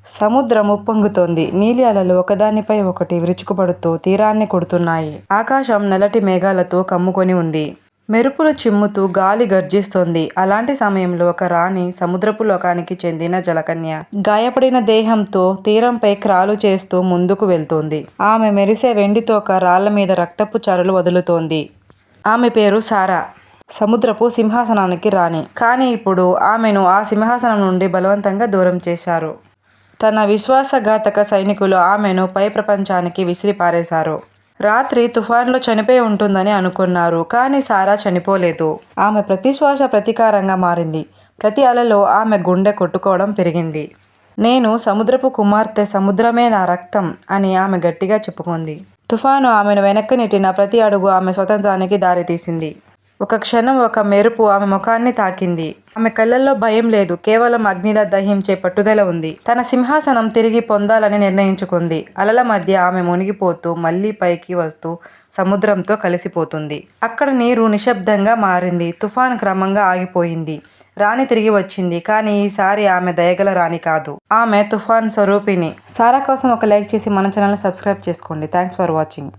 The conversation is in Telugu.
సముద్రం ఉప్పొంగుతోంది. నీలి అలలు ఒకదానిపై ఒకటి విరుచుకుపడుతూ తీరాన్ని కొడుతున్నాయి. ఆకాశం నల్లటి మేఘాలతో కమ్ముకొని ఉంది. మెరుపులు చిమ్ముతూ గాలి గర్జిస్తోంది. అలాంటి సమయంలో ఒక రాణి, సముద్రపు లోకానికి చెందిన జలకన్య, గాయపడిన దేహంతో తీరంపై క్రాలు చేస్తూ ముందుకు వెళ్తోంది. ఆమె మెరిసే వెండితోక రాళ్లమీద రక్తపు చారలు వదులుతోంది. ఆమె పేరు సారా. సముద్రపు సింహాసనానికి రాణి. కానీ ఇప్పుడు ఆమెను ఆ సింహాసనం నుండి బలవంతంగా దూరం చేశారు. తన విశ్వాసఘాతక సైనికులు ఆమెను పై ప్రపంచానికి విసిరిపారేశారు. రాత్రి తుఫాన్లో చనిపోయి ఉంటుందని అనుకున్నారు. కానీ సారా చనిపోలేదు. ఆమె ప్రతి శ్వాస ప్రతీకారంగా మారింది. ప్రతి అలలో ఆమె గుండె కొట్టుకోవడం పెరిగింది. నేను సముద్రపు కుమార్తె, సముద్రమే నా రక్తం అని ఆమె గట్టిగా చెప్పుకుంది. తుఫాను ఆమెను వెనక్కి నెట్టిన ప్రతి అడుగు ఆమె స్వతంత్రానికి దారితీసింది. ఒక క్షణం ఒక మెరుపు ఆమె ముఖాన్ని తాకింది. ఆమె కళ్ళల్లో భయం లేదు, కేవలం అగ్నిలా దహించే పట్టుదల ఉంది. తన సింహాసనం తిరిగి పొందాలని నిర్ణయించుకుంది. అలల మధ్య ఆమె మునిగిపోతూ మళ్లీ పైకి వస్తూ సముద్రంతో కలిసిపోతుంది. అక్కడ నీరు నిశ్శబ్దంగా మారింది. తుఫాను క్రమంగా ఆగిపోయింది. రాణి తిరిగి వచ్చింది. కానీ ఈసారి ఆమె దయగల రాణి కాదు. ఆమె తుఫాన్ స్వరూపిణి. సారా కోసం ఒక లైక్ చేసి మన ఛానల్ని సబ్స్క్రైబ్ చేసుకోండి. Thanks for watching.